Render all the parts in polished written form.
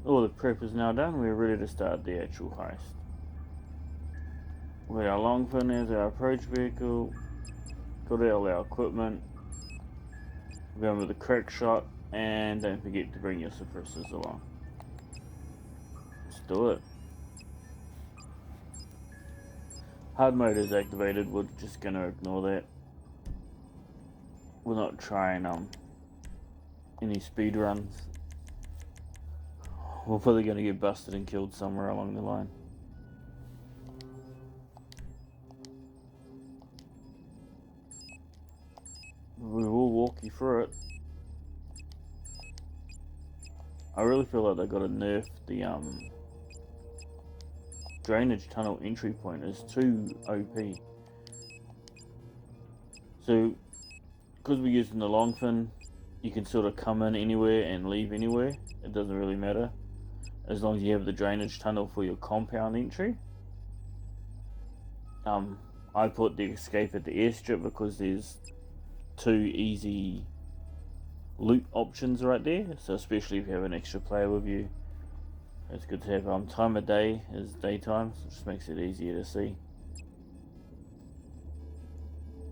All the prep is now done. We're ready to start the actual heist. We got our long fin as our approach vehicle. Got all our equipment. We're going with the crack shot, and don't forget to bring your suppressors along. Let's do it. Hard mode is activated. We're just going to ignore that. We're not trying any speed runs. We're probably going to get busted and killed somewhere along the line. We will walk you through it. I really feel like they got to nerf the drainage tunnel entry point. Is too OP. So, because we're using the long fin, you can sort of come in anywhere and leave anywhere. It doesn't really matter, as long as you have the drainage tunnel for your compound entry. I put the escape at the airstrip because there's 2 easy loot options right there. So especially if you have an extra player with you, it's good to have. Time of day is daytime, so it just makes it easier to see.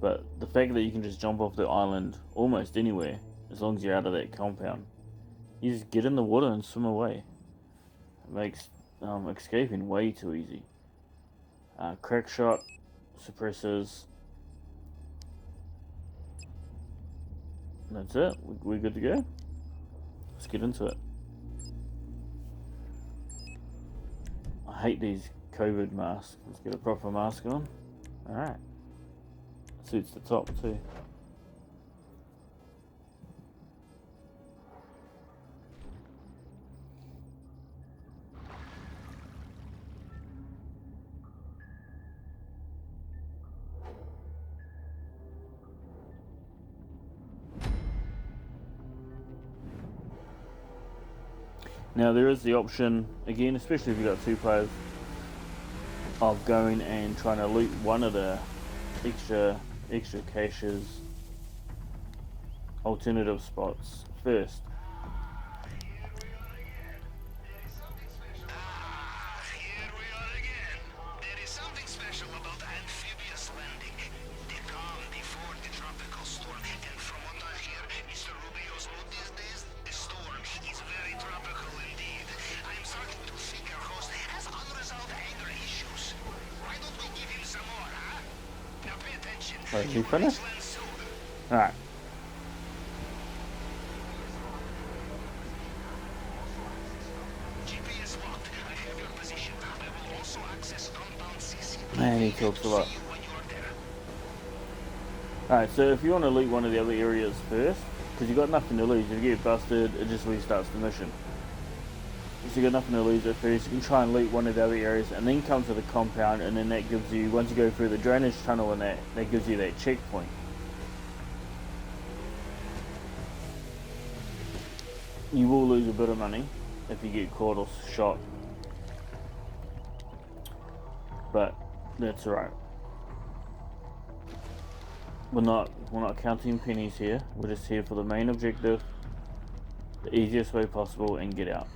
But the fact that you can just jump off the island almost anywhere, as long as you're out of that compound, you just get in the water and swim away. It makes escaping way too easy. Crack shot, suppressors. That's it. We're good to go. Let's get into it. I hate these COVID masks. Let's get a proper mask on. Alright. Suits the top too. Now there is the option, again, especially if you've got 2 players, of going and trying to loot one of the extra caches, alternative spots first. Here we are again. There is something special about amphibious landing. They come before the tropical storm, and from what I hear, Mr. Rubio's mood these days, the storm is very tropical indeed. I'm starting to think our host has unresolved anger issues. Why don't we give him some more, huh? Now pay attention. Right, you finished? Alright. GPS locked. I have your position. I will also access compound CCTV. Man, he talks a lot. Alright, so if you want to loot one of the other areas first, because you've got nothing to lose, if you get busted, it just restarts the mission. So you've got nothing to lose at first, you can try and loot one of the other areas and then come to the compound, and then that gives you, once you go through the drainage tunnel and that gives you that checkpoint. You will lose a bit of money if you get caught or shot, but that's alright. We're not counting pennies here. We're just here for the main objective, the easiest way possible, and get out.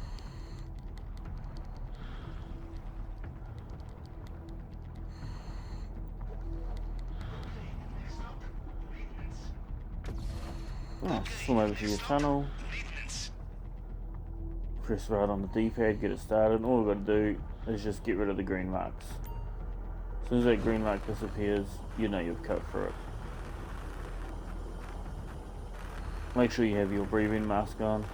Swim over to your tunnel. Press right on the D-pad, get it started. All we've got to do is just get rid of the green marks. As soon as that green mark disappears, you know you've cut through it. Make sure you have your breathing mask on.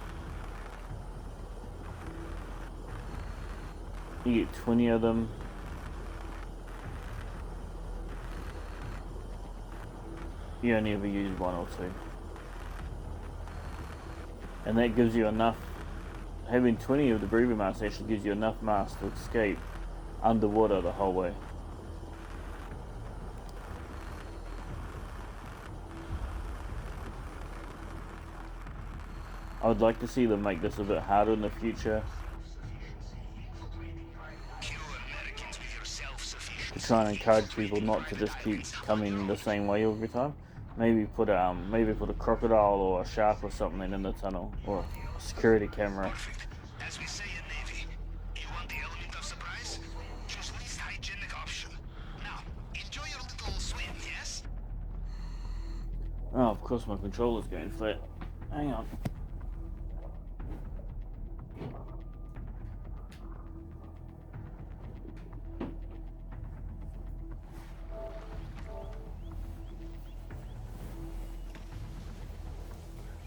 You get 20 of them. You only ever use 1 or 2. And that gives you enough. Having 20 of the breathing masks actually gives you enough masks to escape underwater the whole way. I would like to see them make this a bit harder in the future, to try and encourage people not to just keep coming the same way every time. Maybe put a crocodile or a shark or something in the tunnel, or a security camera, As we say in Navy, you want the element of surprise? Choose least hygienic option. Now, enjoy your little swim, yes? Oh, of course my controller's going flat. Hang on.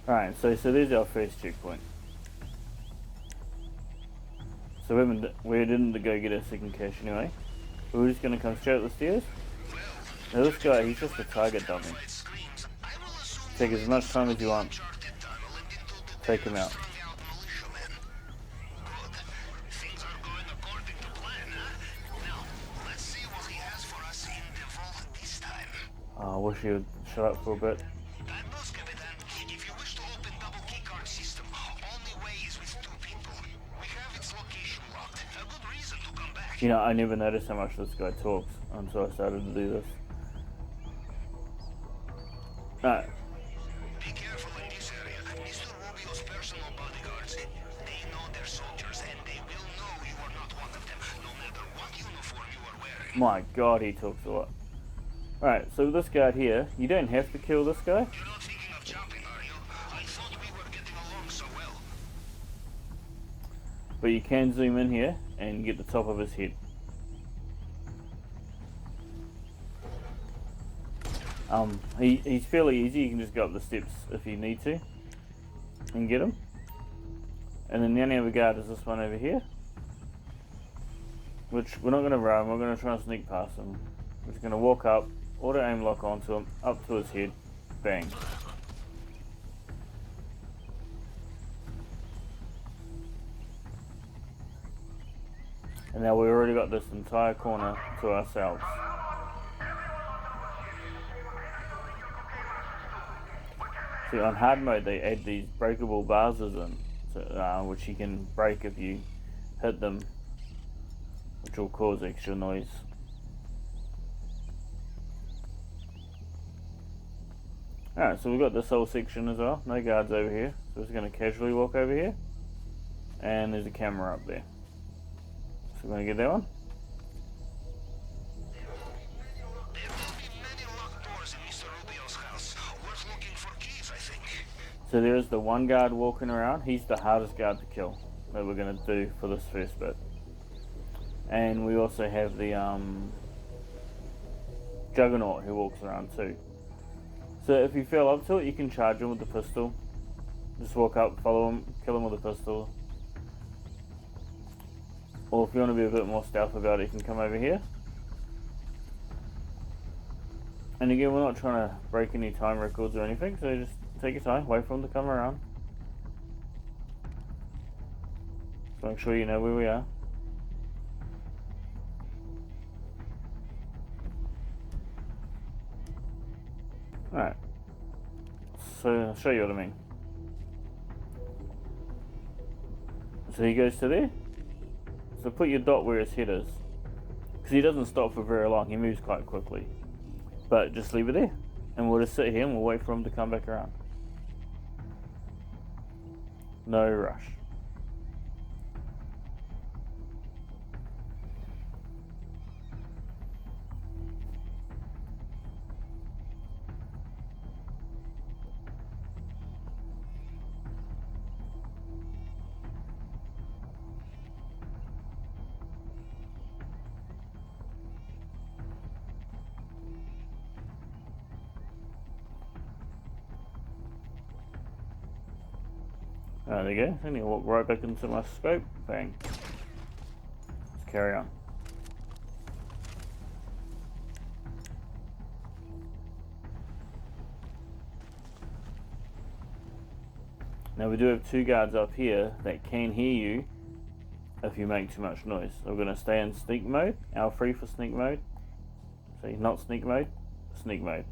Alright, so there's our first checkpoint. So we didn't go get a second cache anyway. We're just gonna come straight up the stairs. Now this guy, he's just a target dummy. Take as much time as you want. Take him out. Oh, I wish he would shut up for a bit. If you wish to open double keycard system, only way is with 2 people. We have its location locked. A good reason to come back. You know, I never noticed how much this guy talks until I started to do this. Alright. Be careful in this area. Mr. Rubio's personal bodyguards, they know their soldiers and they will know you are not one of them, no matter what uniform you are wearing. My god, he talks a lot. Alright, so this guard here, you don't have to kill this guy. You're not thinking of jumping, are you? I thought we were getting along so well. But you can zoom in here and get the top of his head. He's fairly easy. You can just go up the steps if you need to and get him. And then the only other guard is this one over here, which we're not going to run. We're going to try and sneak past him. We're just going to walk up, auto aim lock onto him, up to his head, bang. And now we've already got this entire corner to ourselves. See, on hard mode they add these breakable vases in, so, which you can break if you hit them, which will cause extra noise. Alright, so we've got this whole section as well, no guards over here, so we're just going to casually walk over here, and there's a camera up there. So we're going to get that one. There will be many locked doors in Mr. Rubio's house. Worth looking for keys, I think. So there is the one guard walking around. He's the hardest guard to kill that we're going to do for this first bit. And we also have the Juggernaut who walks around too. So if you feel up to it, you can charge him with the pistol. Just walk up, follow him, kill him with a pistol. Or if you want to be a bit more stealth about it, you can come over here. And again, we're not trying to break any time records or anything, so just take your time, wait for them to come around. So make sure you know where we are. Alright. So I'll show you what I mean. So he goes to there. So put your dot where his head is. Because he doesn't stop for very long, he moves quite quickly. But just leave it there. And we'll just sit here and we'll wait for him to come back around. No rush. There you go. Then you walk right back into my scope. Bang. Let's carry on. Now we do have 2 guards up here that can hear you if you make too much noise. So we're going to stay in sneak mode. L3 for sneak mode. So not sneak mode, sneak mode.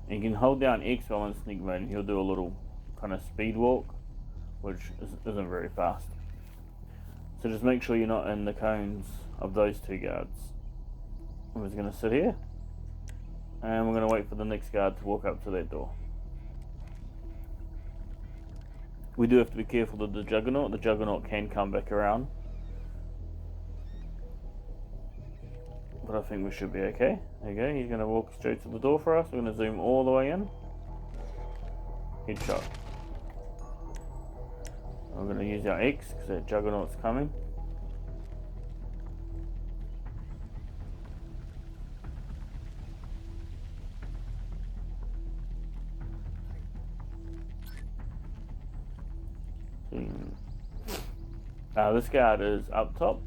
And you can hold down X while in sneak mode and he'll do a little kind of speed walk, which isn't very fast. So just make sure you're not in the cones of those 2 guards. I'm just going to sit here and we're going to wait for the next guard to walk up to that door. We do have to be careful of the Juggernaut. The Juggernaut can come back around. But I think we should be okay. There you go, he's going to walk straight to the door for us. We're going to zoom all the way in. Headshot. We're going to use our X because that Juggernaut's coming. This guard is up top.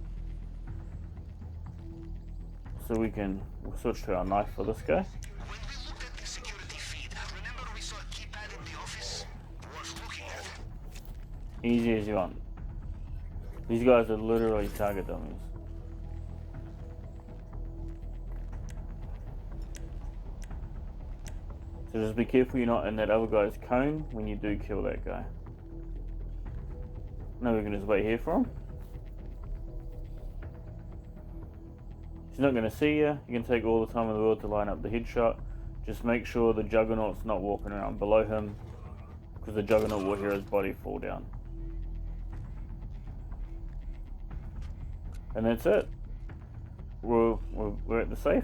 So we'll switch to our knife for this guy. When we looked at the security feed, remember we saw a keypad in the office? Worth looking at. Easy as you want. These guys are literally target dummies. So just be careful you're not in that other guy's cone when you do kill that guy. Now we can just wait here for him. He's not going to see you. You can take all the time in the world to line up the headshot. Just make sure the Juggernaut's not walking around below him, because the Juggernaut will hear his body fall down. And that's it. We're at the safe.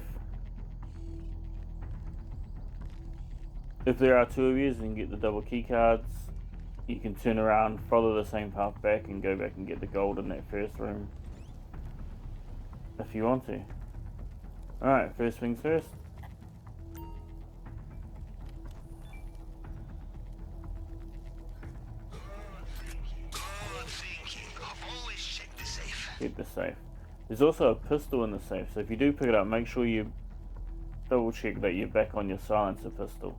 If there are two of you and you get the double key cards, you can turn around, follow the same path back, and go back and get the gold in that first room if you want to. Alright, first things first. Good thinking. Always check the safe. Get the safe. There's also a pistol in the safe, so if you do pick it up, make sure you double check that you're back on your silencer pistol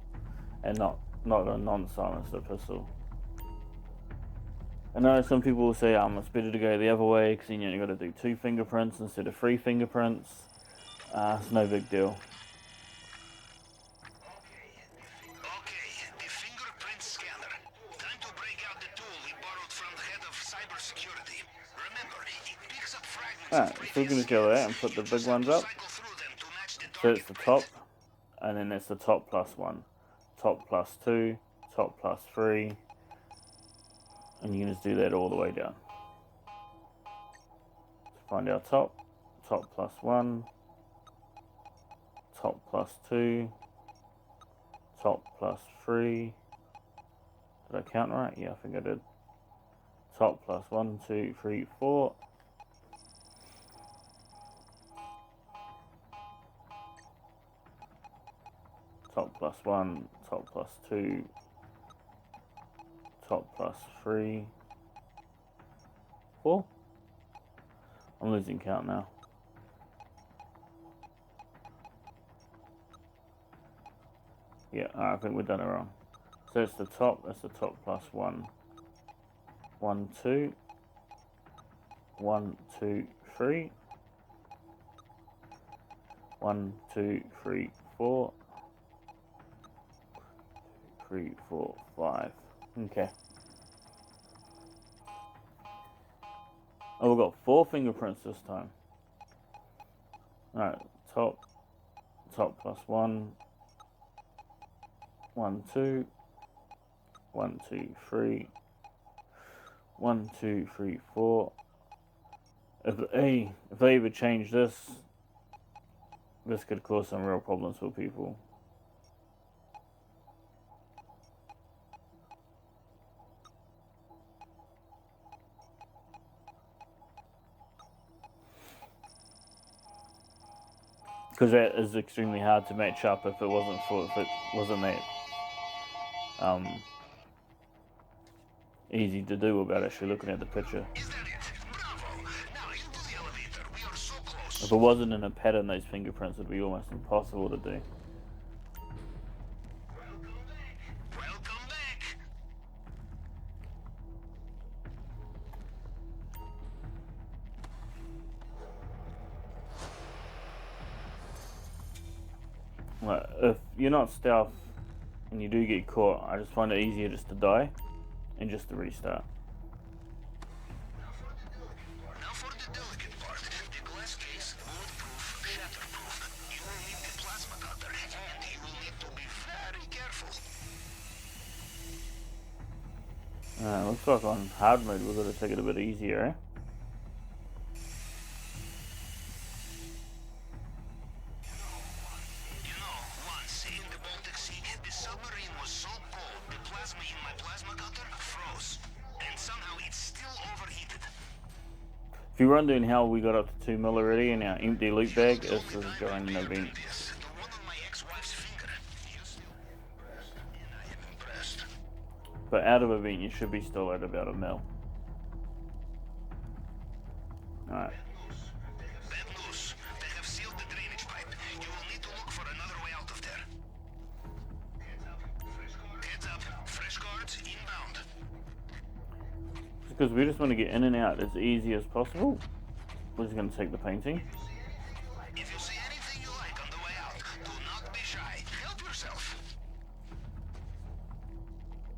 and not a non-silencer pistol. I know some people will say, it's better to go the other way because then you got to do 2 fingerprints instead of 3 fingerprints. It's no big deal. Okay, the fingerprint scanner. Time to break out the tool we borrowed from the head of cybersecurity. Remember, it picks up fragments Alright, so we can just go there and put the big ones up. So it's the top, and then that's the top plus 1, top plus 2, top plus 3, and you can just do that all the way down. So find our top plus 1, top plus 2, top plus 3. Did I count right? Yeah, I think I did. Top plus 1, 2, 3, 4. Top plus 1, top plus 2, top plus 3, 4. I'm losing count now. Yeah, I think we've done it wrong. So that's the top plus 1. 1, 2. 1, 2, 3. 1, 2, 3, 4. 3, 4, 5. Okay. Oh, we've got 4 fingerprints this time. Alright, top plus 1. 1, 2. 1, 2, 3. 1, 2, 3, 4. If they ever change this could cause some real problems for people. Because that is extremely hard to match up if it wasn't that easy to do without actually looking at the picture. Is that it? Bravo! Now into the elevator. We are so close. If it wasn't in a pattern, those fingerprints would be almost impossible to do. Welcome back. Well, if you're not stealth and you do get caught, I just find it easier just to die and just to restart. Now for the delicate part. The glass case, bulletproof, shatterproof. You will need the plasma cutter, and you will need to be very careful. looks like on hard mode we've got to take it a bit easier, eh? You know, once in the Baltic Sea, the submarine was so cold, the plasma in my plasma cutter froze. And somehow it's still overheated. If you're wondering how we got up to 2 mil already in our empty loot bag, this is during an event. This, the one on my ex-wife's finger. You still impressed? And I am impressed. But out of event, you should be still at about 1 mil. Alright. Bad news. They have sealed the drainage pipe. You will need to look for another way out of there. Heads up. Fresh guards inbound. Because we just want to get in and out as easy as possible. We're just going to take the painting. If you see anything you like on the way out, do not be shy. Help yourself.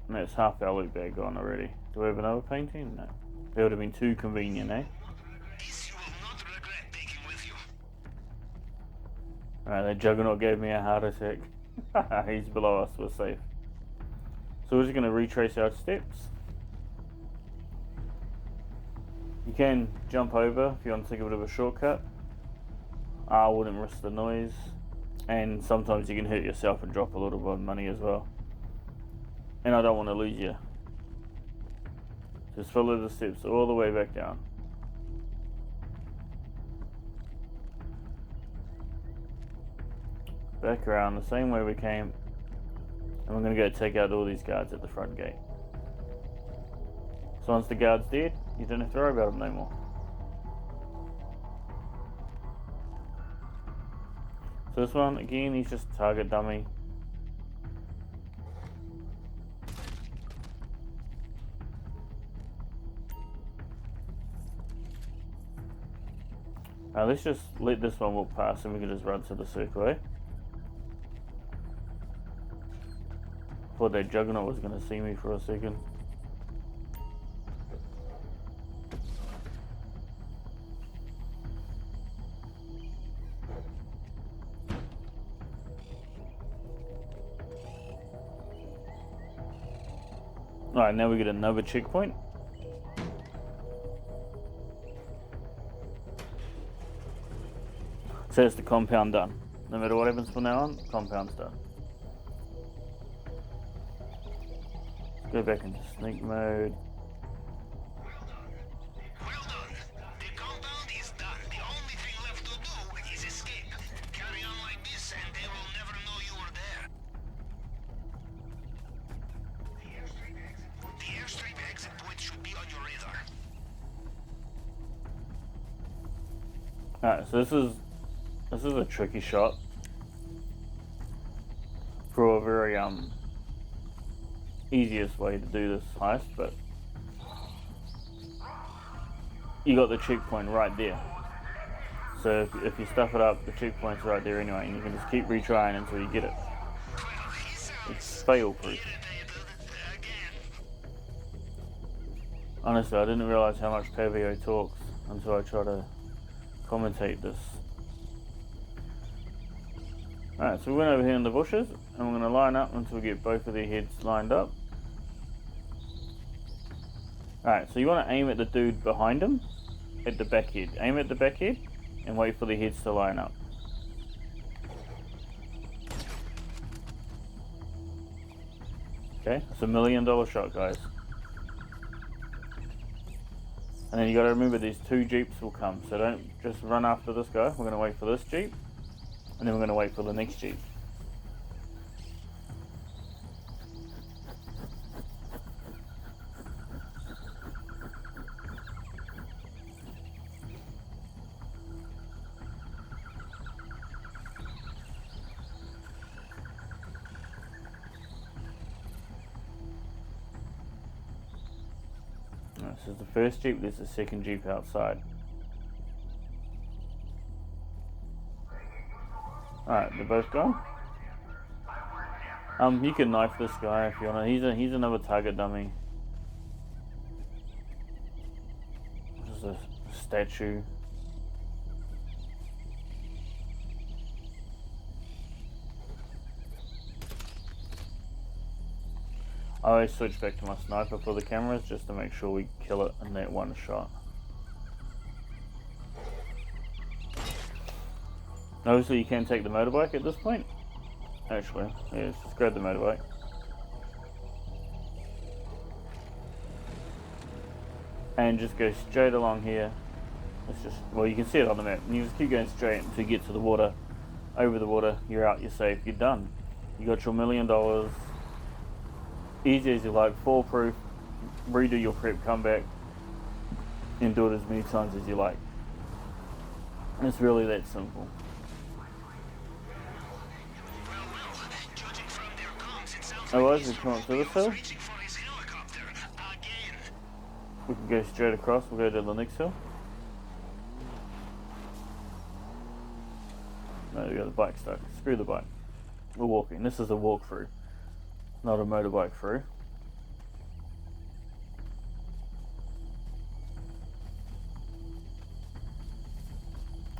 And that's half our loot bag gone already. Do we have another painting? No. That would have been too convenient, eh? This you will not regret taking with you. Alright, that Juggernaut gave me a heart attack. He's below us, we're safe. So we're just going to retrace our steps. You can jump over if you want to take a bit of a shortcut. I wouldn't risk the noise. And sometimes you can hurt yourself and drop a little bit of money as well. And I don't want to lose you. Just follow the steps all the way back down. Back around the same way we came. And we're going to go take out all these guards at the front gate. So once the guard's dead, you don't have to worry about them no more. So this one, again, he's just a target dummy. Let's just let this one walk past and we can just run to the circle, eh? Thought that Juggernaut was going to see me for a second. Alright, now we get another checkpoint. So that's the compound done. No matter what happens from now on, the compound's done. Let's go back into sneak mode. Well done. The compound is done. The only thing left to do is escape. Carry on like this and they will never know you were there. The airstrip exit point should be on your radar. Alright, so this is a tricky shot for a very easiest way to do this heist, but you got the checkpoint right there. So if you stuff it up, the checkpoint's right there anyway, and you can just keep retrying until you get it. It's fail proof. Honestly, I didn't realize how much Pavio talks until I try to commentate this. Alright, so we went over here in the bushes, and we're going to line up until we get both of their heads lined up. Alright, so you want to aim at the dude behind him, at the back head. Aim at the back head, and wait for the heads to line up. Okay, it's $1 million shot, guys. And then you got to remember these two jeeps will come, so don't just run after this guy. We're going to wait for this jeep, and then we're going to wait for the next jeep. This is the first jeep, there's the second jeep outside. Alright, they're both gone. You can knife this guy if you want to. He's another target dummy. This is a statue. I always switch back to my sniper for the cameras just to make sure we kill it in that one shot. Obviously you can take the motorbike at this point. Actually, yeah, just grab the motorbike. And just go straight along here. It's just, well, you can see it on the map. And you just keep going straight until you get to the water. Over the water, you're out, you're safe, you're done. You got your $1 million. Easy as you like, foolproof. Redo your prep, come back, and do it as many times as you like. It's really that simple. Otherwise, we come up to this hill. We can go straight across, we'll go to the next hill. No, we got the bike stuck. Screw the bike. We're walking. This is a walkthrough, not a motorbike through.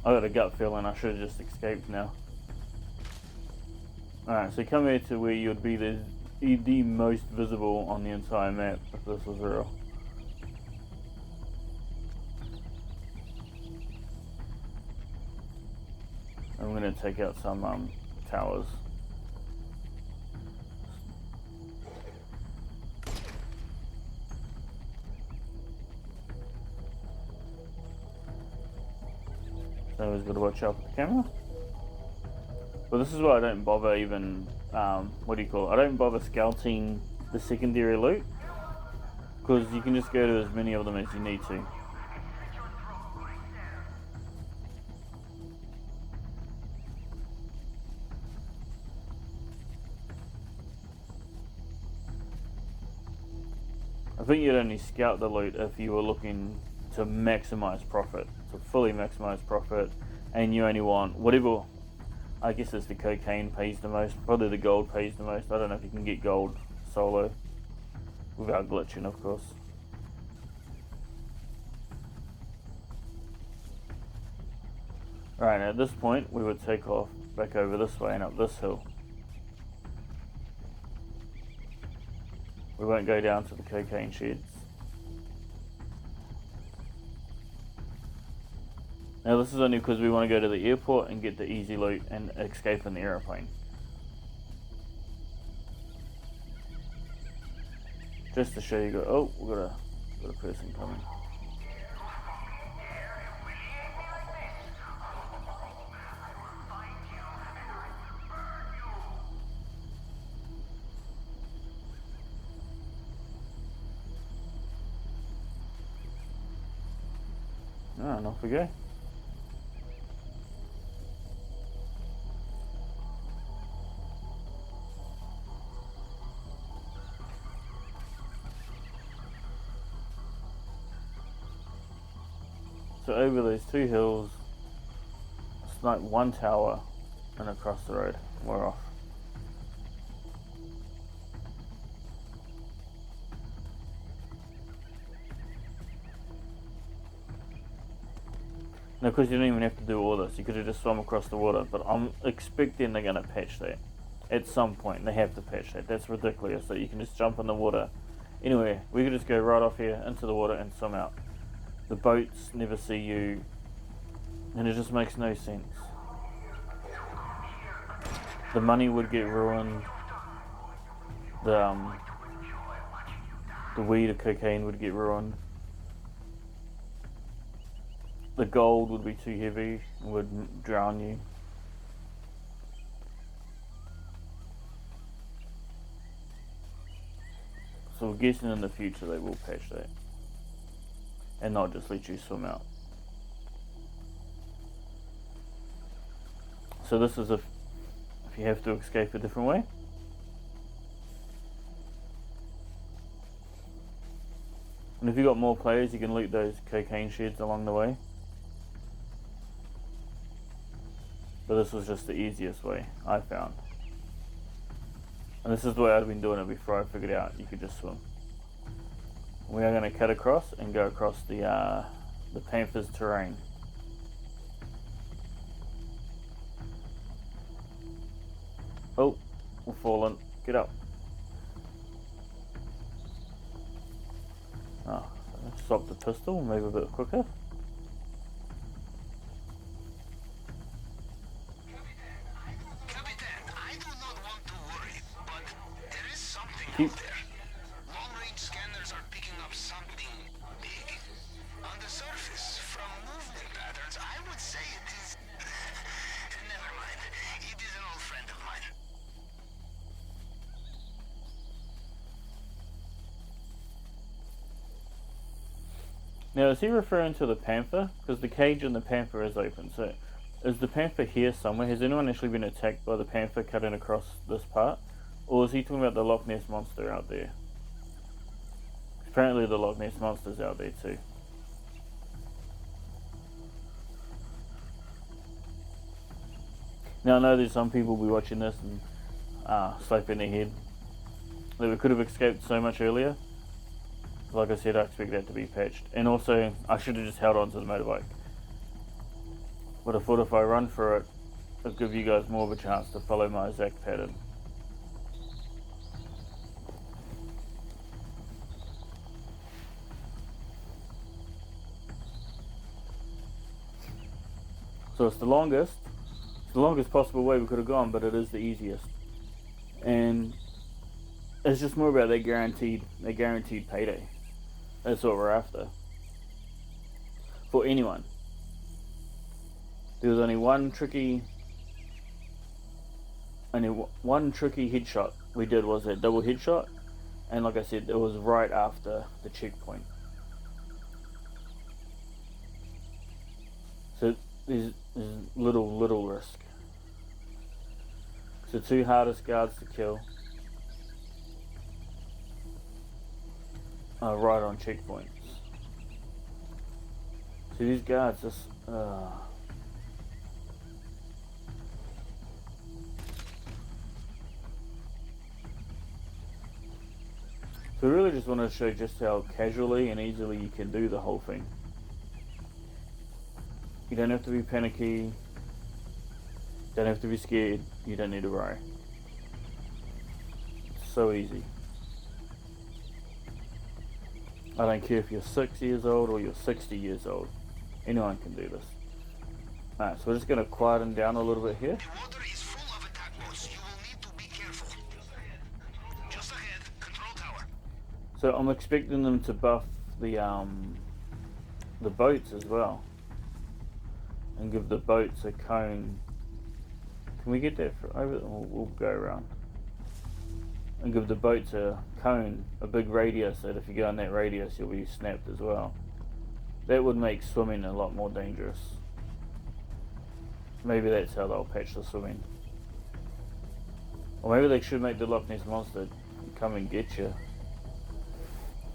I got a gut feeling I should have just escaped now. Alright, so come here to where you'd be the most visible on the entire map if this was real. I'm going to take out some towers. So always got to watch out with the camera. But this is why I don't bother even, what do you call it? I don't bother scouting the secondary loot. Because you can just go to as many of them as you need to. I think you'd only scout the loot if you were looking to maximize profit, to fully maximize profit, and you only want whatever. I guess it's the cocaine pays the most, probably the gold pays the most. I don't know if you can get gold solo without glitching, of course. Alright, at this point we would take off back over this way and up this hill. We won't go down to the cocaine sheds. Now this is only because we want to go to the airport and get the easy loot and escape in the aeroplane. Just to show you, oh, we've got a person coming. Ah, and off we go. So over those two hills, it's like one tower and across the road, we're off. Now, because you don't even have to do all this, you could have just swum across the water, but I'm expecting they're going to patch that. At some point, they have to patch that. That's ridiculous that you can just jump in the water. Anyway, we could just go right off here into the water and swim out. The boats never see you, and it just makes no sense. The money would get ruined. The weed or cocaine would get ruined. The gold would be too heavy and would drown you. So we're guessing in the future they will patch that. And not just let you swim out. So this is if you have to escape a different way. And if you've got more players, you can loot those cocaine sheds along the way. But this was just the easiest way, I found. And this is the way I'd been doing it before I figured out you could just swim. We are going to cut across and go across the Panther's terrain. Oh, we're falling. Get up. Oh, swap the pistol, move a bit quicker. Capitan, I do not want to worry, but there is something Keep. out there. Long-range scanners are picking up something big. On the surface, from movement patterns, I would say it is... Never mind. It is an old friend of mine. Now, is he referring to the panther? Because the cage in the panther is open, so is the panther here somewhere? Has anyone actually been attacked by the panther cutting across this part? Or is he talking about the Loch Ness Monster out there? Apparently the Loch Ness Monster's out there too. Now I know there's some people will be watching this and slapping their head that we could have escaped so much earlier. Like I said, I expect that to be patched. And also, I should have just held on to the motorbike. But I thought if I run for it, it'll give you guys more of a chance to follow my exact pattern. So it's the longest possible way we could have gone, but it is the easiest. And it's just more about that guaranteed payday. That's what we're after. For anyone. There was only one tricky headshot we did, was that double headshot, and like I said, it was right after the checkpoint. So there's little risk. So 2 hardest guards to kill are right on checkpoints. So these guards just so we really just want to show just how casually and easily you can do the whole thing. You don't have to be panicky, don't have to be scared, you don't need to worry. It's so easy. I don't care if you're 6 years old or you're 60 years old. Anyone can do this. Alright, so we're just going to quieten down a little bit here. The water is full of attack boats. You will need to be careful. Just ahead, control tower. So I'm expecting them to buff the boats as well. And give the boats a cone. Can we get that over? We'll go around. And give the boats a cone, a big radius, so that if you go in that radius you'll be snapped as well. That would make swimming a lot more dangerous. Maybe that's how they'll patch the swimming. Or maybe they should make the Loch Ness Monster come and get you.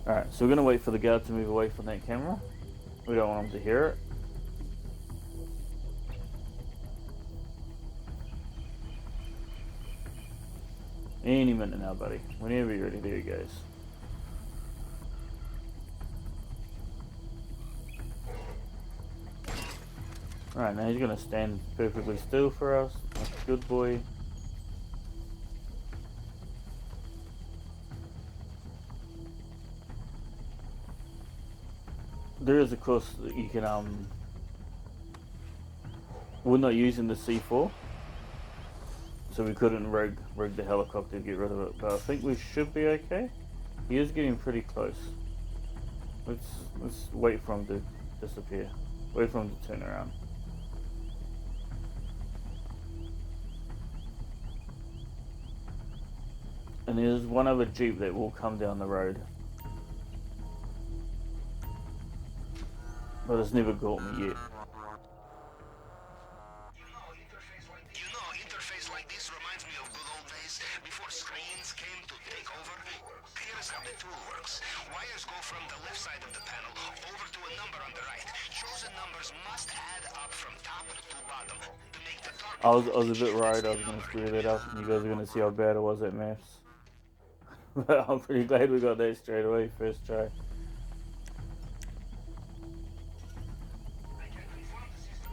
Alright, so we're going to wait for the guard to move away from that camera. We don't want them to hear it. Any minute now, buddy. Whenever you're ready, there he goes. Alright, now he's going to stand perfectly still for us. Like a good boy. There is, of course, you can, we're not using the C4. So we couldn't rig the helicopter to get rid of it, but I think we should be okay. He is getting pretty close. Let's wait for him to disappear. Wait for him to turn around. And there's one other Jeep that will come down the road. But it's never caught me yet. Interface like this reminds me of good old days before screens came to take over. Here's how the tool works. Wires go from the left side of the panel over to a number on the right. Chosen numbers must add up from top to bottom to make the target. I was a bit worried I was going to screw that up and you guys are going to see how bad it was at maths. But I'm pretty glad we got that straight away, first try.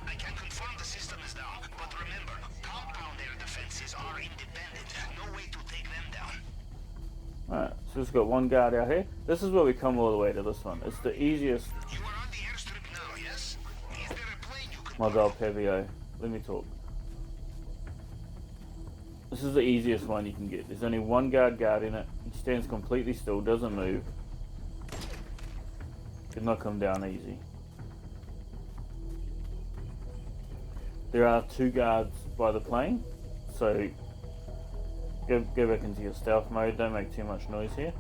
I can confirm the system is down, but remember, compound air defenses are independent. No way to take them down. Alright, so So it's got one guard out here. This is where we come all the way to this one. It's the easiest. You are on the airstrip now, yes? Is there a plane you can My borrow? God, Pavio. Let me talk. This is the easiest one you can get. There's only one guard in it. He stands completely still, doesn't move. Could not come down easy. There are 2 guards by the plane, so go back into your stealth mode. Don't make too much noise here.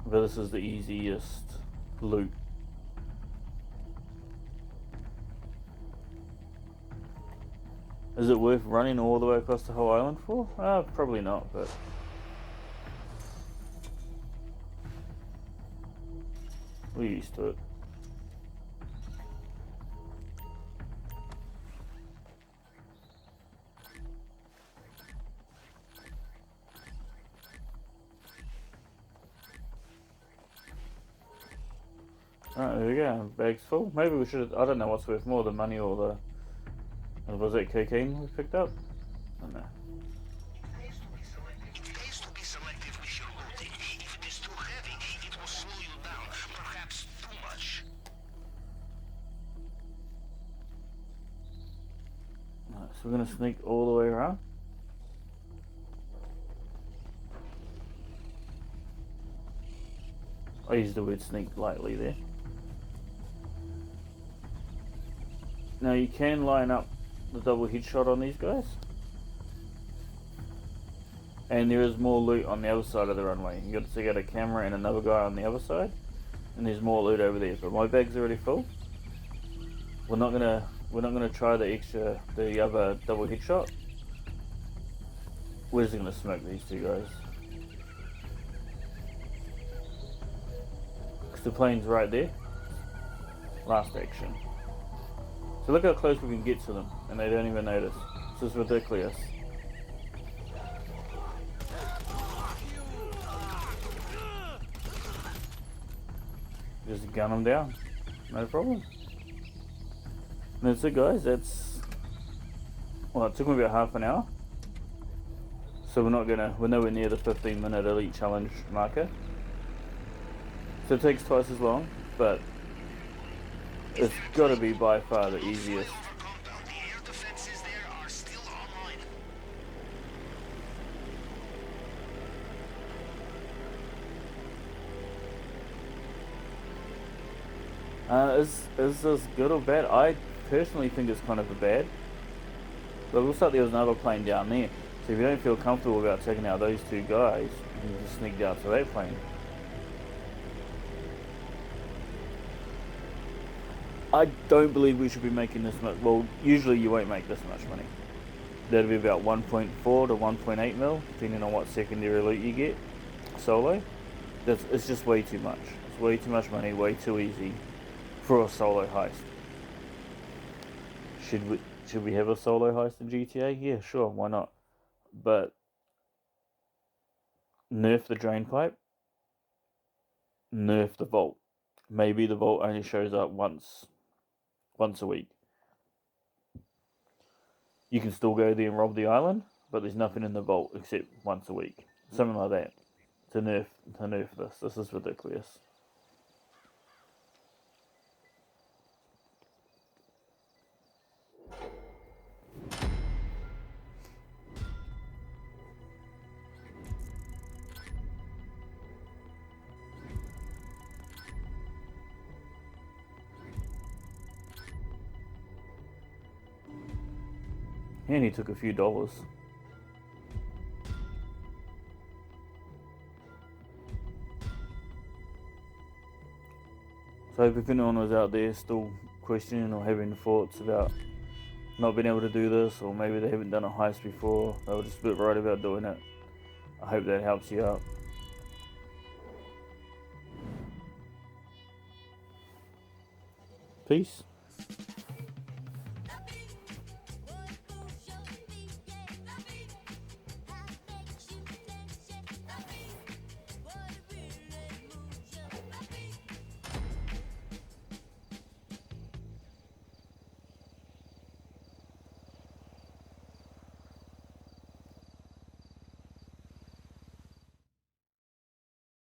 But this is the easiest loot. Is it worth running all the way across the whole island for? Probably not, but... we're used to it. Alright, there we go. Bag's full. Maybe we should... I don't know what's worth more, the money or the... was that cocaine we picked up? I don't know. It pays to be selective with your looting. If it is too heavy, it will slow you down. Perhaps too much. Alright, so we're going to sneak all the way around. I used the word sneak lightly there. Now you can line up the double headshot on these guys. And there is more loot on the other side of the runway. You got to take out a camera and another guy on the other side. And there's more loot over there. But my bag's already full. We're not gonna try the other double headshot. We're just gonna smoke these 2 guys. Because the plane's right there. Last action. So look how close we can get to them, and they don't even notice. This is ridiculous. Just gun them down, no problem. And that's it, guys. That's... well, it took me about half an hour. So we're nowhere near the 15-minute elite challenge marker. So it takes twice as long, but it's got to be by far the easiest. The air defenses there are still online. Is this good or bad? I personally think it's kind of a bad. But it looks like there was another plane down there. So if you don't feel comfortable about taking out those 2 guys, you can just sneak down to that plane. I don't believe we should be making this much. Well, usually you won't make this much money. That'll be about 1.4 to 1.8 mil, depending on what secondary loot you get solo. It's just way too much. It's way too much money, way too easy for a solo heist. Should we have a solo heist in GTA? Yeah, sure, why not? But nerf the drain pipe, nerf the vault. Maybe the vault only shows up once a week. You can still go there and rob the island, but there's nothing in the vault except once a week. Something like that. To nerf this. This is ridiculous. And he took a few dollars. So if anyone was out there still questioning or having thoughts about not being able to do this, or maybe they haven't done a heist before, they were just a bit worried about doing it, I hope that helps you out. Peace.